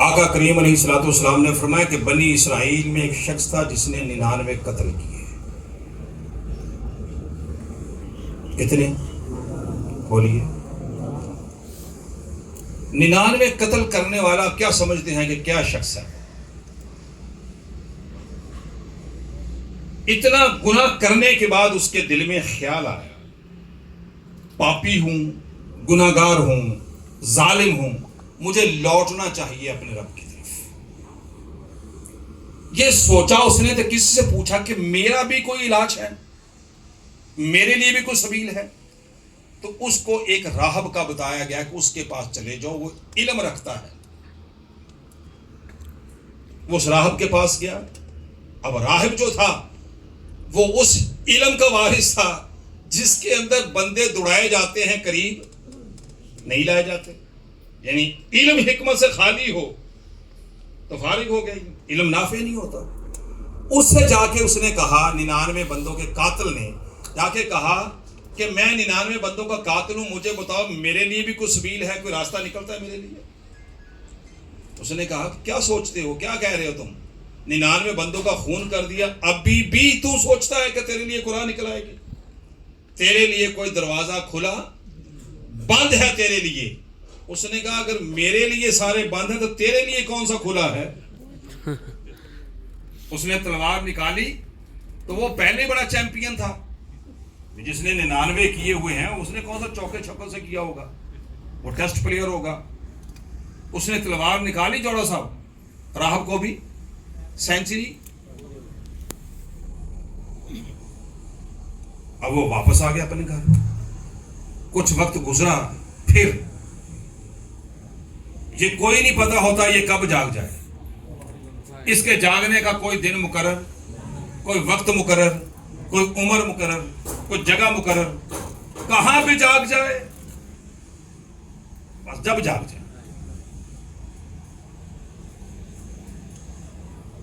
آقا کریم علیہ الصلوۃ والسلام نے فرمایا کہ بنی اسرائیل میں ایک شخص تھا جس نے 99 قتل کیے۔ کتنے بولیے؟ 99 قتل کرنے والا کیا سمجھتے ہیں کہ کیا شخص ہے؟ اتنا گناہ کرنے کے بعد اس کے دل میں خیال آیا، پاپی ہوں، گناہگار ہوں، ظالم ہوں، مجھے لوٹنا چاہیے اپنے رب کی طرف۔ یہ سوچا اس نے تو کسی سے پوچھا کہ میرا بھی کوئی علاج ہے، میرے لیے بھی کوئی سبیل ہے؟ تو اس کو ایک راہب کا بتایا گیا کہ اس کے پاس چلے جاؤ، وہ علم رکھتا ہے۔ وہ اس راہب کے پاس گیا۔ اب راہب جو تھا وہ اس علم کا وارث تھا جس کے اندر بندے دوڑائے جاتے ہیں، قریب نہیں لائے جاتے۔ یعنی علم حکمت سے خالی ہو تو فارغ ہو گئی، علم نافع نہیں ہوتا۔ اس سے جا کے اس نے کہا، 99 بندوں کے قاتل نے جا کے کہا کہ میں 99 بندوں کا قاتل ہوں، مجھے بتاؤ میرے لیے بھی کوئی سبیل ہے، کوئی راستہ نکلتا ہے میرے لیے؟ اس نے کہا کیا سوچتے ہو، کیا کہہ رہے ہو تم؟ 99 بندوں کا خون کر دیا، ابھی بھی تو سوچتا ہے کہ تیرے لیے قرآن نکل آئے گی؟ تیرے لیے کوئی دروازہ کھلا بند ہے تیرے لیے؟ اس نے کہا اگر میرے لیے سارے بند ہیں تو تیرے لیے کون سا کھلا ہے؟ اس نے تلوار نکالی تو وہ پہلے بڑا چیمپئن تھا، جس نے 99 کیے ہوئے ہیں اس نے کون سا چوکے چھکوں سے کیا ہوگا؟ وہ ٹیسٹ پلیئر ہوگا۔ اس نے تلوار نکالی، جوڑا صاحب راہب کو بھی سینچری۔ اب وہ واپس آ گیا اپنے گھر۔ کچھ وقت گزرا، پھر یہ کوئی نہیں پتا ہوتا یہ کب جاگ جائے، اس کے جاگنے کا کوئی دن مقرر، کوئی وقت مقرر، کوئی عمر مقرر، کوئی جگہ مقرر، کہاں بھی جاگ جائے، بس جب جاگ جائے۔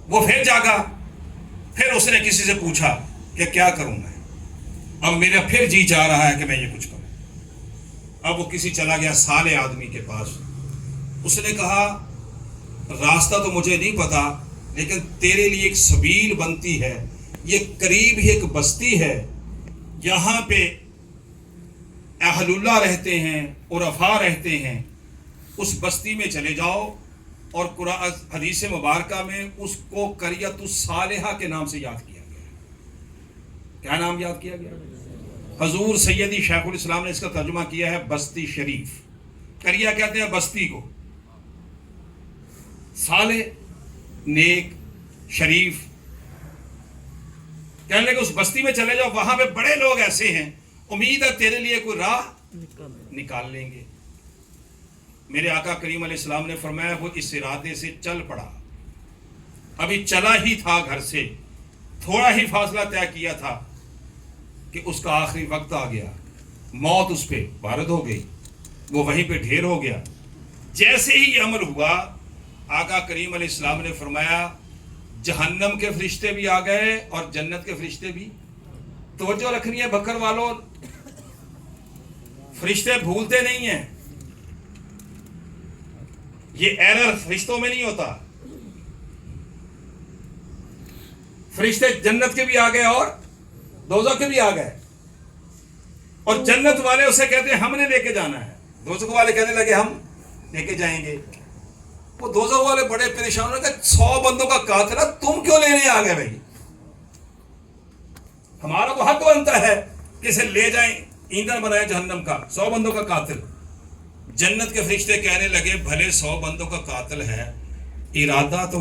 وہ پھر جاگا، پھر اس نے کسی سے پوچھا کہ کیا کروں میں، اب میرا پھر جی چاہ رہا ہے کہ میں یہ کچھ کروں۔ اب وہ کسی چلا گیا صالح آدمی کے پاس، اس نے کہا راستہ تو مجھے نہیں پتا لیکن تیرے لیے ایک سبیل بنتی ہے، یہ قریب ہی ایک بستی ہے، یہاں پہ اہل اللہ رہتے ہیں، عرفاء رہتے ہیں، اس بستی میں چلے جاؤ، اور قرآن حدیث مبارکہ میں اس کو قریۃ الصالحہ کے نام سے یاد کیا گیا۔ کیا نام یاد کیا گیا؟ حضور سیدی شیخ الاسلام نے اس کا ترجمہ کیا ہے بستی شریف۔ قریہ کہتے ہیں بستی کو، صالح نیک شریف، کہنے لگے اس بستی میں چلے جاؤ، وہاں پہ بڑے لوگ ایسے ہیں، امید ہے تیرے لیے کوئی راہ نکال لیں گے۔ میرے آقا کریم علیہ السلام نے فرمایا وہ اس ارادے سے چل پڑا، ابھی چلا ہی تھا گھر سے، تھوڑا ہی فاصلہ طے کیا تھا کہ اس کا آخری وقت آ گیا، موت اس پہ وارد ہو گئی، وہ وہیں پہ ڈھیر ہو گیا۔ جیسے ہی یہ عمل ہوا، آقا کریم علیہ السلام نے فرمایا جہنم کے فرشتے بھی آ گئے اور جنت کے فرشتے بھی۔ توجہ رکھنی ہے بکر والوں، فرشتے بھولتے نہیں ہیں، یہ ایرر فرشتوں میں نہیں ہوتا۔ فرشتے جنت کے بھی آ گئے اور دوزخ کے بھی آ گئے، اور جنت والے اسے کہتے ہیں ہم نے لے کے جانا ہے، دوزخ والے کہنے لگے ہم لے کے جائیں گے۔ وہ دوزخ والے بڑے پریشان ہو گئے، 100 بندوں کا قاتل ہے، تم کیوں لینے آ گئے بھائی؟ ہمارا تو حق بنتا ہے کہ اسے لے جائیں، ایندھن بنائے جہنم کا، 100 بندوں کا قاتل۔ جنت کے فرشتے کہنے لگے بھلے 100 بندوں کا قاتل ہے، ارادہ تو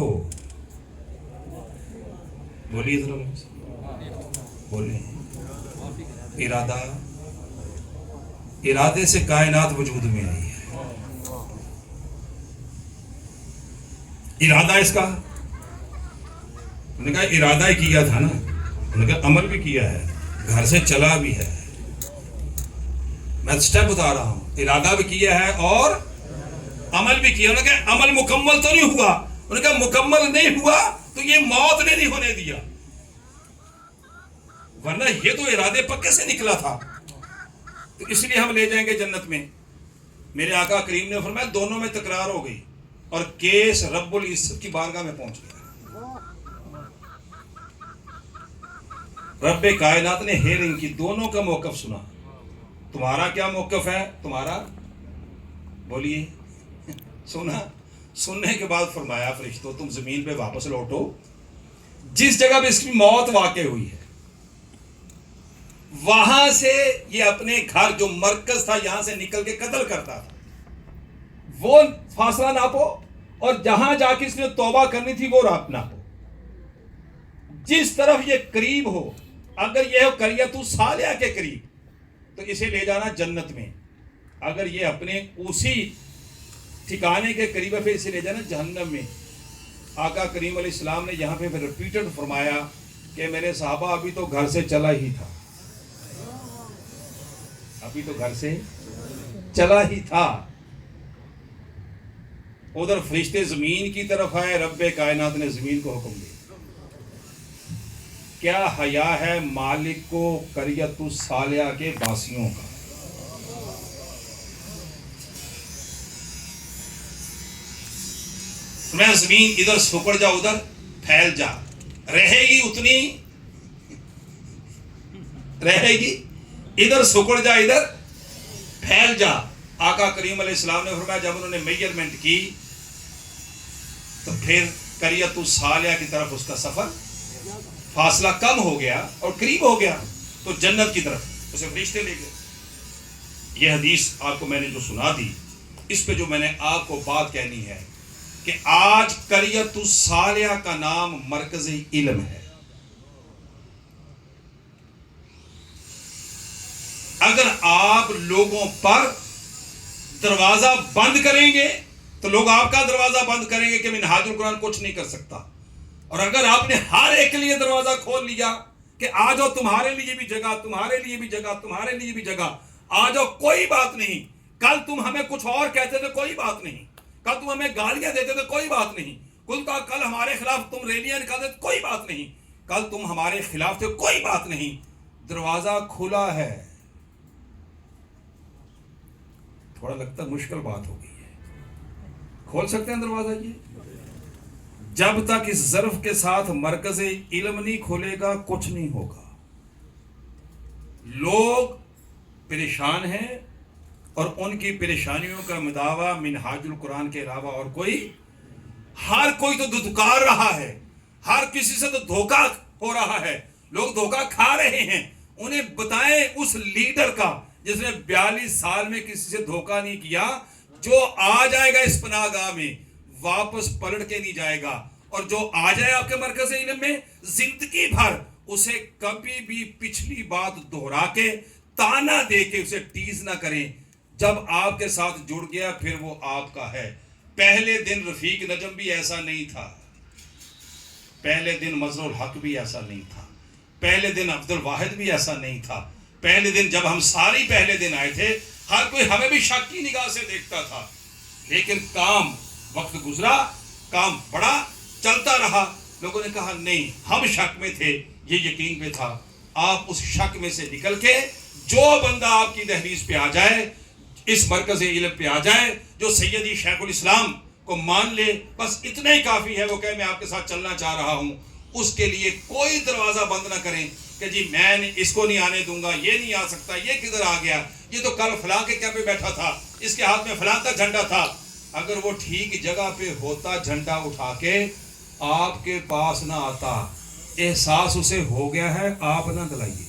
بولیے ذرا، بولیں ارادے سے کائنات وجود میں آئی ہے۔ ارادہ اس کا، انہوں نے کہا ارادہ ہی کیا تھا نا، انہوں نے کہا عمل بھی کیا ہے، گھر سے چلا بھی ہے، میں سٹیپ بتا رہا ہوں، ارادہ بھی کیا ہے اور عمل بھی کیا۔ انہوں نے کہا عمل مکمل تو نہیں ہوا، انہوں نے کہا مکمل نہیں ہوا تو یہ موت نے نہیں ہونے دیا، ورنہ یہ تو ارادے پکے سے نکلا تھا، تو اس لیے ہم لے جائیں گے جنت میں۔ میرے آقا کریم نے فرمایا دونوں میں تکرار ہو گئی، اور کیس رب العزت کی بارگاہ میں پہنچ گیا. رب کائنات نے ہیرنگ کی, دونوں کا موقف سنا. تمہارا کیا موقف ہے؟ تمہارا بولیے. سنا, سننے کے بعد فرمایا فرشتوں تم زمین پہ واپس لوٹو, جس جگہ پہ اس کی موت واقع ہوئی ہے وہاں سے یہ اپنے گھر جو مرکز تھا یہاں سے نکل کے قتل کرتا تھا, وہ فاصلہ ناپو, اور جہاں جا کے اس نے توبہ کرنی تھی وہ راہ ناپو. جس طرف یہ قریب ہو, اگر یہ ہو قریۃ صالحہ کے قریب تو اسے لے جانا جنت میں, اگر یہ اپنے اسی ٹھکانے کے قریب ہے پھر اسے لے جانا جہنم میں. آقا کریم علیہ السلام نے یہاں پہ ریپیٹڈ فرمایا کہ میرے صحابہ ابھی تو گھر سے چلا ہی تھا, ابھی تو گھر سے چلا ہی تھا. ادھر فرشتے زمین کی طرف آئے, رب کائنات نے زمین کو حکم دیا. کیا حیا ہے مالک کو قریۃ الصالحہ کے باسیوں کا. میں زمین ادھر سکڑ جا ادھر پھیل جا, رہے گی اتنی رہے گی, ادھر سکڑ جا ادھر پھیل جا. آقا کریم علیہ السلام نے فرمایا جب انہوں نے میجرمنٹ کی تو پھر قریۃ الصالحہ کی طرف اس کا سفر فاصلہ کم ہو گیا اور قریب ہو گیا, تو جنت کی طرف اسے فرشتے لے گئے. یہ حدیث آپ کو میں نے جو سنا دی, اس پہ جو میں نے آپ کو بات کہنی ہے کہ آج قریۃ الصالحہ کا نام مرکز علم ہے. اگر آپ لوگوں پر دروازہ بند کریں گے تو لوگ آپ کا دروازہ بند کریں گے کہ منہاج القرآن کچھ نہیں کر سکتا, اور اگر آپ نے ہر ایک کے لیے دروازہ کھول لیا کہ آ جاؤ تمہارے لیے بھی جگہ, تمہارے لیے بھی جگہ, تمہارے لیے بھی جگہ, آ جاؤ کوئی بات نہیں, کل تم ہمیں کچھ اور کہتے تھے کوئی بات نہیں, کل تم ہمیں گالیاں دیتے تھے کوئی بات نہیں, کل ہمارے خلاف تم ریلیاں نکالتے تھے کوئی بات نہیں, کل تم ہمارے خلاف تھے کوئی بات نہیں, دروازہ کھلا ہے. تھوڑا لگتا ہے مشکل بات ہو گئی ہے, کھول سکتے ہیں دروازہ یہ؟ جب تک اس ظرف کے ساتھ مرکز علم نہیں کھولے گا کچھ نہیں ہوگا. لوگ پریشان ہیں اور ان کی پریشانیوں کا مداوا منہاج القرآن کے علاوہ اور کوئی, ہر کوئی تو دھتکار رہا ہے, ہر کسی سے تو دھوکہ ہو رہا ہے, لوگ دھوکہ کھا رہے ہیں. انہیں بتائیں اس لیڈر کا جس نے 42 سال میں کسی سے دھوکہ نہیں کیا, جو آ جائے گا اس پناہ گاہ میں واپس پلٹ کے نہیں جائے گا, اور جو آ جائے آپ کے مرکز علم میں زندگی بھر اسے کبھی بھی پچھلی بات دہرا کے تانا دے کے اسے ٹیز نہ کریں. جب آپ کے ساتھ جڑ گیا پھر وہ آپ کا ہے. پہلے دن رفیق نجم بھی ایسا نہیں تھا, پہلے دن مظہر الحق بھی ایسا نہیں تھا, پہلے دن عبد الواحد بھی ایسا نہیں تھا. پہلے دن جب ہم ساری پہلے دن آئے تھے ہر کوئی ہمیں بھی شک کی نگاہ سے دیکھتا تھا, لیکن کام وقت گزرا, کام بڑا چلتا رہا, لوگوں نے کہا نہیں ہم شک میں تھے, یہ یقین پہ تھا. آپ اس شک میں سے نکل کے جو بندہ آپ کی دہلیز پہ آ جائے, اس مرکز علم پہ آ جائے, جو سیدی شیخ الاسلام کو مان لے, بس اتنا ہی کافی ہے. وہ کہے میں آپ کے ساتھ چلنا چاہ رہا ہوں, اس کے لیے کوئی دروازہ بند نہ کریں کہ جی میں اس کو نہیں آنے دوں گا, یہ نہیں آ سکتا, یہ کدھر آ گیا, یہ تو کل فلاں کے کیا پہ بیٹھا تھا, اس کے ہاتھ میں فلاں کا جھنڈا تھا. اگر وہ ٹھیک جگہ پہ ہوتا جھنڈا اٹھا کے آپ کے پاس نہ آتا, احساس اسے ہو گیا ہے, آپ نہ دلائیے.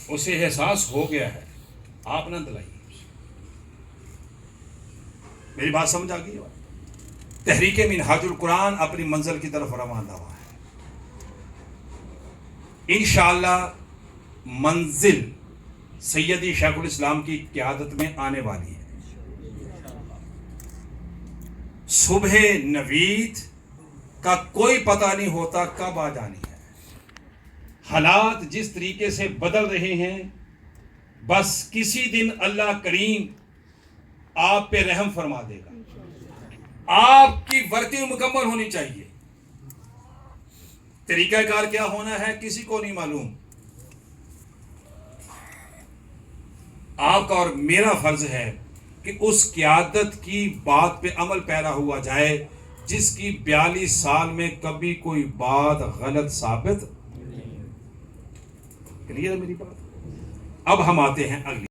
اسے احساس ہو گیا ہے, آپ نہ دلائیے. میری بات سمجھ آ گئی؟ تحریک منہاج القرآن اپنی منزل کی طرف روانہ ہوا ہے. انشاءاللہ منزل سیدی شیخ الاسلام کی قیادت میں آنے والی ہے. صبح نوید کا کوئی پتہ نہیں ہوتا کب آ جانی ہے. حالات جس طریقے سے بدل رہے ہیں, بس کسی دن اللہ کریم آپ پہ رحم فرما دے گا. آپ کی ورکنگ مکمل ہونی چاہیے. طریقہ کار کیا ہونا ہے کسی کو نہیں معلوم. آپ کا اور میرا فرض ہے کہ اس قیادت کی بات پہ عمل پیرا ہوا جائے جس کی 42 سال میں کبھی کوئی بات غلط ثابت. کلیئر ہے میری بات؟ اب ہم آتے ہیں اگلی